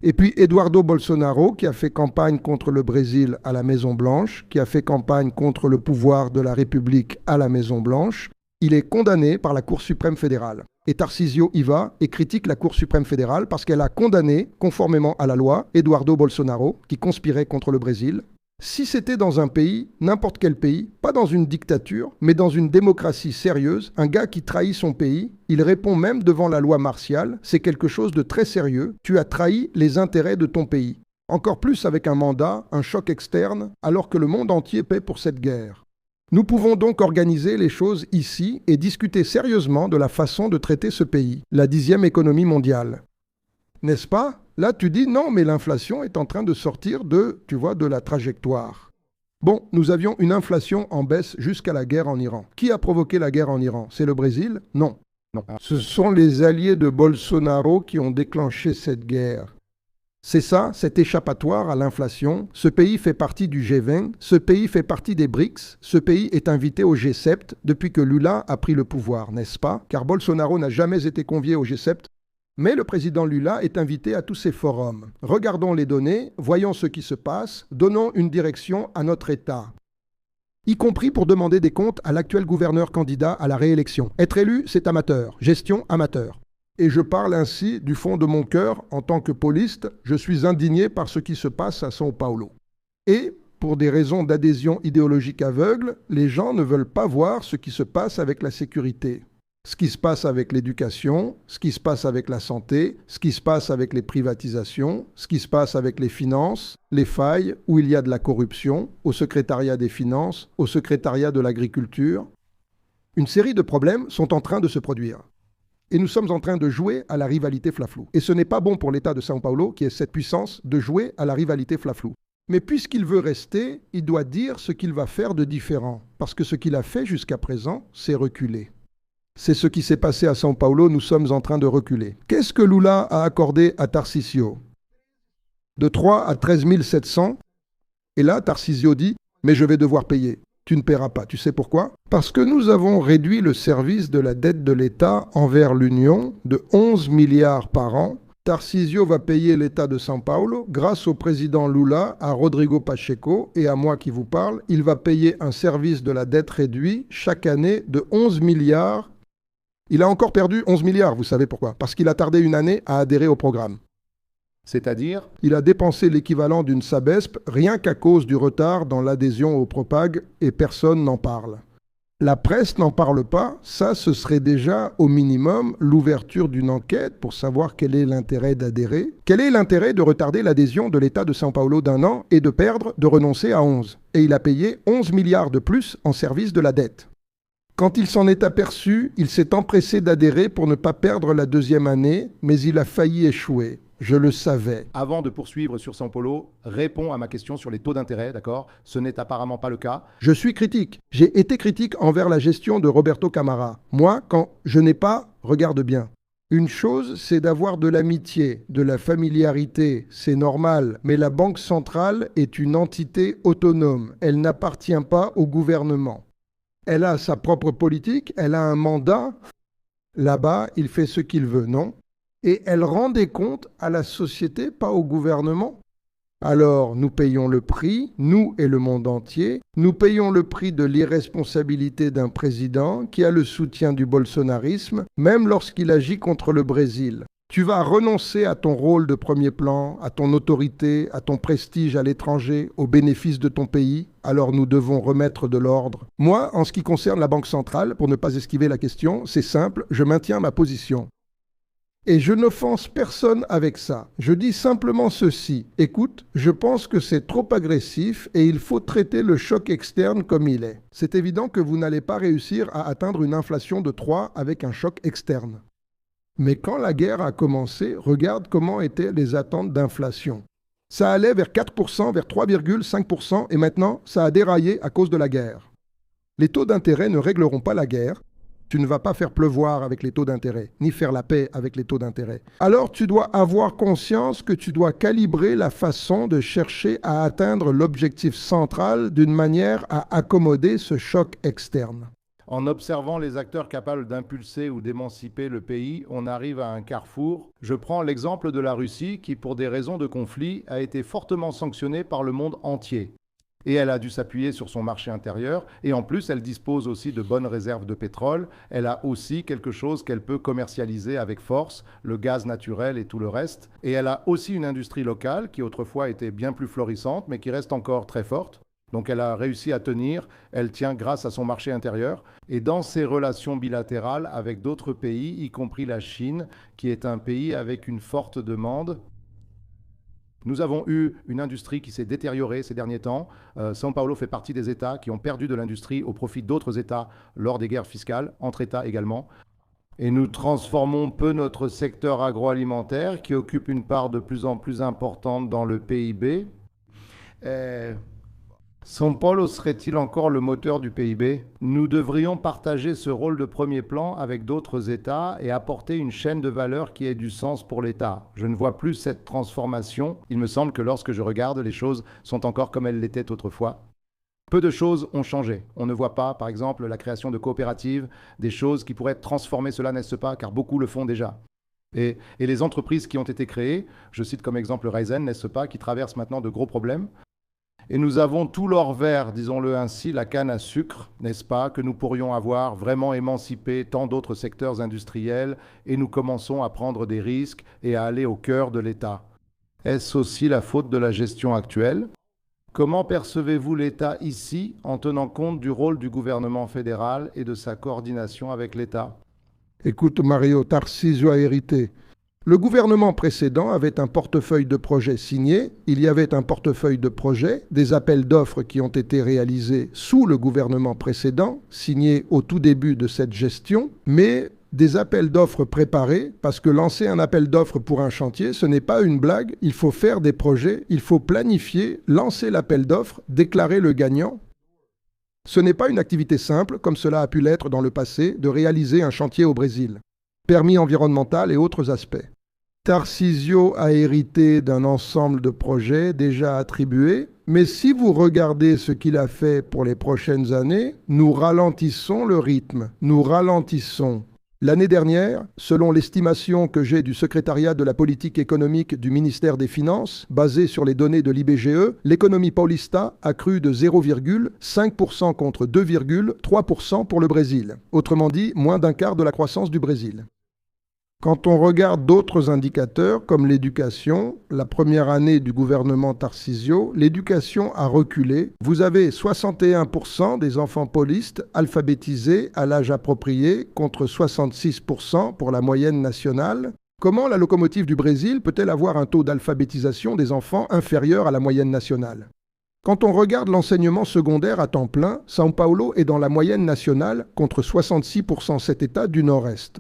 Et puis Eduardo Bolsonaro, qui a fait campagne contre le Brésil à la Maison-Blanche, qui a fait campagne contre le pouvoir de la République à la Maison-Blanche, il est condamné par la Cour suprême fédérale. Et Tarcísio y va et critique la Cour suprême fédérale parce qu'elle a condamné, conformément à la loi, Eduardo Bolsonaro, qui conspirait contre le Brésil. Si c'était dans un pays, n'importe quel pays, pas dans une dictature, mais dans une démocratie sérieuse, un gars qui trahit son pays, il répond même devant la loi martiale, c'est quelque chose de très sérieux, tu as trahi les intérêts de ton pays. Encore plus avec un mandat, un choc externe, alors que le monde entier paie pour cette guerre. Nous pouvons donc organiser les choses ici et discuter sérieusement de la façon de traiter ce pays, la 10e économie mondiale. N'est-ce pas ? Là, tu dis non, mais l'inflation est en train de sortir de la trajectoire. Bon, nous avions une inflation en baisse jusqu'à la guerre en Iran. Qui a provoqué la guerre en Iran? C'est le Brésil? Non. Ce sont les alliés de Bolsonaro qui ont déclenché cette guerre. C'est ça, cet échappatoire à l'inflation. Ce pays fait partie du G20, ce pays fait partie des BRICS, ce pays est invité au G7 depuis que Lula a pris le pouvoir, n'est-ce pas? Car Bolsonaro n'a jamais été convié au G7. Mais le président Lula est invité à tous ces forums. Regardons les données, voyons ce qui se passe, donnons une direction à notre État. Y compris pour demander des comptes à l'actuel gouverneur candidat à la réélection. Être élu, c'est amateur. Gestion amateur. Et je parle ainsi du fond de mon cœur, en tant que poliste, je suis indigné par ce qui se passe à São Paulo. Et, pour des raisons d'adhésion idéologique aveugle, les gens ne veulent pas voir ce qui se passe avec la sécurité. Ce qui se passe avec l'éducation, ce qui se passe avec la santé, ce qui se passe avec les privatisations, ce qui se passe avec les finances, les failles où il y a de la corruption, au secrétariat des finances, au secrétariat de l'agriculture. Une série de problèmes sont en train de se produire. Et nous sommes en train de jouer à la rivalité flaflou. Et ce n'est pas bon pour l'État de São Paulo, qui est cette puissance, de jouer à la rivalité flaflou. Mais puisqu'il veut rester, il doit dire ce qu'il va faire de différent. Parce que ce qu'il a fait jusqu'à présent, c'est reculer. C'est ce qui s'est passé à São Paulo, nous sommes en train de reculer. Qu'est-ce que Lula a accordé à Tarcísio? De 3 à 13 700. Et là, Tarcísio dit, mais je vais devoir payer. Tu ne paieras pas. Tu sais pourquoi? Parce que nous avons réduit le service de la dette de l'État envers l'Union de 11 milliards par an. Tarcísio va payer l'État de São Paulo grâce au président Lula, à Rodrigo Pacheco et à moi qui vous parle. Il va payer un service de la dette réduit chaque année de 11 milliards. Il a encore perdu 11 milliards, vous savez pourquoi? Parce qu'il a tardé une année à adhérer au programme. C'est-à-dire? Il a dépensé l'équivalent d'une Sabesp rien qu'à cause du retard dans l'adhésion au Propag et personne n'en parle. La presse n'en parle pas, ça ce serait déjà au minimum l'ouverture d'une enquête pour savoir quel est l'intérêt d'adhérer. Quel est l'intérêt de retarder l'adhésion de l'État de São Paulo d'un an et de renoncer à 11? Et il a payé 11 milliards de plus en service de la dette. Quand il s'en est aperçu, il s'est empressé d'adhérer pour ne pas perdre la deuxième année, mais il a failli échouer. Je le savais. Avant de poursuivre sur São Paulo, réponds à ma question sur les taux d'intérêt, d'accord? Ce n'est apparemment pas le cas. Je suis critique. J'ai été critique envers la gestion de Roberto Camara. Moi, quand je n'ai pas, regarde bien. Une chose, c'est d'avoir de l'amitié, de la familiarité, c'est normal, mais la Banque centrale est une entité autonome. Elle n'appartient pas au gouvernement. Elle a sa propre politique, elle a un mandat. Là-bas, il fait ce qu'il veut, non? Et elle rend des comptes à la société, pas au gouvernement. Alors, nous payons le prix, nous et le monde entier. Nous payons le prix de l'irresponsabilité d'un président qui a le soutien du bolsonarisme, même lorsqu'il agit contre le Brésil. Tu vas renoncer à ton rôle de premier plan, à ton autorité, à ton prestige à l'étranger, au bénéfice de ton pays. Alors nous devons remettre de l'ordre. Moi, en ce qui concerne la Banque centrale, pour ne pas esquiver la question, c'est simple, je maintiens ma position. Et je n'offense personne avec ça. Je dis simplement ceci. Écoute, je pense que c'est trop agressif et il faut traiter le choc externe comme il est. C'est évident que vous n'allez pas réussir à atteindre une inflation de 3 avec un choc externe. Mais quand la guerre a commencé, regarde comment étaient les attentes d'inflation. Ça allait vers 4%, vers 3,5% et maintenant, ça a déraillé à cause de la guerre. Les taux d'intérêt ne régleront pas la guerre. Tu ne vas pas faire pleuvoir avec les taux d'intérêt, ni faire la paix avec les taux d'intérêt. Alors tu dois avoir conscience que tu dois calibrer la façon de chercher à atteindre l'objectif central d'une manière à accommoder ce choc externe. En observant les acteurs capables d'impulser ou d'émanciper le pays, on arrive à un carrefour. Je prends l'exemple de la Russie qui, pour des raisons de conflit, a été fortement sanctionnée par le monde entier. Et elle a dû s'appuyer sur son marché intérieur. Et en plus, elle dispose aussi de bonnes réserves de pétrole. Elle a aussi quelque chose qu'elle peut commercialiser avec force, le gaz naturel et tout le reste. Et elle a aussi une industrie locale qui autrefois était bien plus florissante, mais qui reste encore très forte. Donc elle a réussi à tenir, elle tient grâce à son marché intérieur. Et dans ses relations bilatérales avec d'autres pays, y compris la Chine, qui est un pays avec une forte demande, nous avons eu une industrie qui s'est détériorée ces derniers temps. São Paulo fait partie des États qui ont perdu de l'industrie au profit d'autres États lors des guerres fiscales, entre États également. Et nous transformons peu notre secteur agroalimentaire qui occupe une part de plus en plus importante dans le PIB. São Paulo serait-il encore le moteur du PIB? Nous devrions partager ce rôle de premier plan avec d'autres États et apporter une chaîne de valeur qui ait du sens pour l'État. Je ne vois plus cette transformation. Il me semble que lorsque je regarde, les choses sont encore comme elles l'étaient autrefois. Peu de choses ont changé. On ne voit pas, par exemple, la création de coopératives, des choses qui pourraient transformer cela, n'est-ce pas? Car beaucoup le font déjà. Et les entreprises qui ont été créées, je cite comme exemple Raizen, n'est-ce pas, qui traversent maintenant de gros problèmes. Et nous avons tout l'or vert, disons-le ainsi, la canne à sucre, n'est-ce pas, que nous pourrions avoir vraiment émancipé tant d'autres secteurs industriels, et nous commençons à prendre des risques et à aller au cœur de l'État. Est-ce aussi la faute de la gestion actuelle? Comment percevez-vous l'État ici, en tenant compte du rôle du gouvernement fédéral et de sa coordination avec l'État? Écoute Mario, Tarcísio a hérité. Le gouvernement précédent avait un portefeuille de projets signé, il y avait un portefeuille de projets, des appels d'offres qui ont été réalisés sous le gouvernement précédent, signés au tout début de cette gestion, mais des appels d'offres préparés, parce que lancer un appel d'offres pour un chantier, ce n'est pas une blague, il faut faire des projets, il faut planifier, lancer l'appel d'offres, déclarer le gagnant. Ce n'est pas une activité simple, comme cela a pu l'être dans le passé, de réaliser un chantier au Brésil. Permis environnemental et autres aspects. Tarcísio a hérité d'un ensemble de projets déjà attribués, mais si vous regardez ce qu'il a fait pour les prochaines années, nous ralentissons le rythme, nous ralentissons. L'année dernière, selon l'estimation que j'ai du secrétariat de la politique économique du ministère des Finances, basée sur les données de l'IBGE, l'économie paulista a cru de 0,5% contre 2,3% pour le Brésil. Autrement dit, moins d'un quart de la croissance du Brésil. Quand on regarde d'autres indicateurs comme l'éducation, la première année du gouvernement Tarcísio, l'éducation a reculé. Vous avez 61% des enfants paulistes alphabétisés à l'âge approprié contre 66% pour la moyenne nationale. Comment la locomotive du Brésil peut-elle avoir un taux d'alphabétisation des enfants inférieur à la moyenne nationale? Quand on regarde l'enseignement secondaire à temps plein, São Paulo est dans la moyenne nationale contre 66% cet État du Nord-Est.